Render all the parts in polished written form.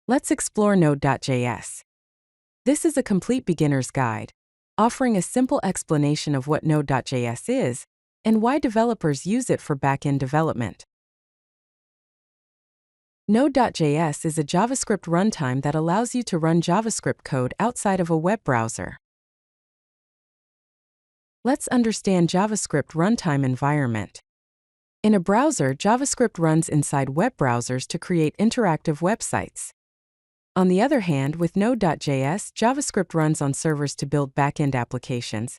Let's explore Node.js. This is a complete beginner's guide, offering a simple explanation of what Node.js is and why developers use it for backend development. Node.js is a JavaScript runtime that allows you to run JavaScript code outside of a web browser. Let's understand JavaScript runtime environment. In a browser, JavaScript runs inside web browsers to create interactive websites. On the other hand, with Node.js, JavaScript runs on servers to build backend applications.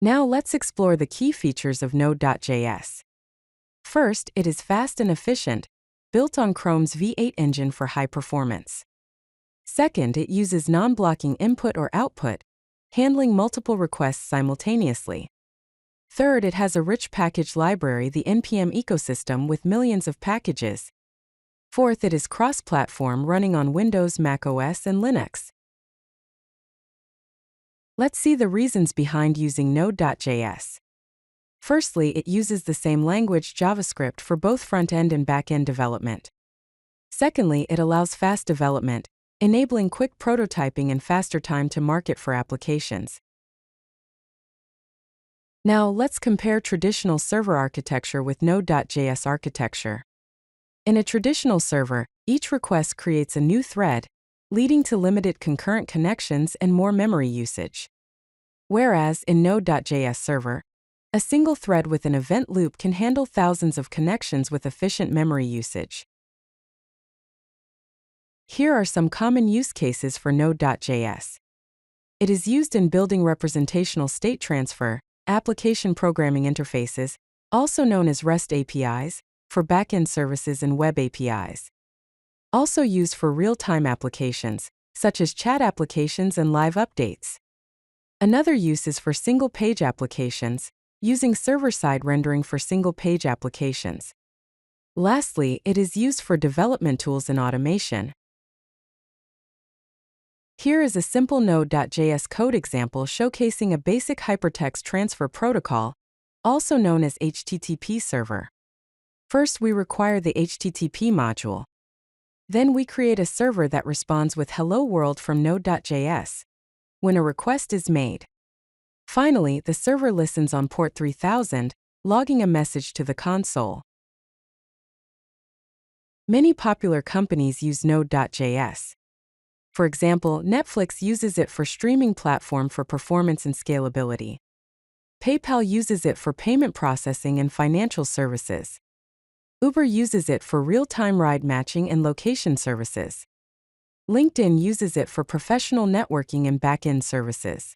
Now let's explore the key features of Node.js. First, it is fast and efficient, built on Chrome's V8 engine for high performance. Second, it uses non-blocking input or output, handling multiple requests simultaneously. Third, it has a rich package library, the NPM ecosystem with millions of packages. Fourth, it is cross-platform, running on Windows, macOS, and Linux. Let's see the reasons behind using Node.js. Firstly, it uses the same language, JavaScript, for both front-end and back-end development. Secondly, it allows fast development, enabling quick prototyping and faster time to market for applications. Now, let's compare traditional server architecture with Node.js architecture. In a traditional server, each request creates a new thread, leading to limited concurrent connections and more memory usage. Whereas in Node.js server, a single thread with an event loop can handle thousands of connections with efficient memory usage. Here are some common use cases for Node.js. It is used in building representational state transfer, application programming interfaces, also known as REST APIs, for backend services and web APIs. Also used for real-time applications, such as chat applications and live updates. Another use is for single-page applications, using server-side rendering for single-page applications. Lastly, it is used for development tools and automation. Here is a simple Node.js code example showcasing a basic hypertext transfer protocol, also known as HTTP server. First, we require the HTTP module. Then we create a server that responds with Hello World from Node.js when a request is made. Finally, the server listens on port 3000, logging a message to the console. Many popular companies use Node.js. For example, Netflix uses it for streaming platform for performance and scalability. PayPal uses it for payment processing and financial services. Uber uses it for real-time ride matching and location services. LinkedIn uses it for professional networking and back-end services.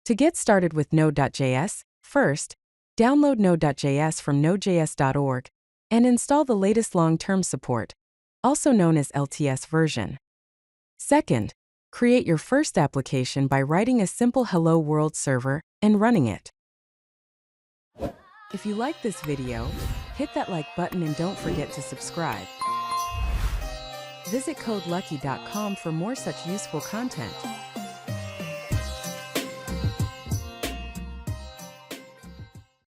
To get started with Node.js, first, download Node.js from nodejs.org and install the latest long-term support, also known as LTS version. Second, create your first application by writing a simple Hello World server and running it. If you like this video, hit that like button and don't forget to subscribe. Visit CodeLucky.com for more such useful content.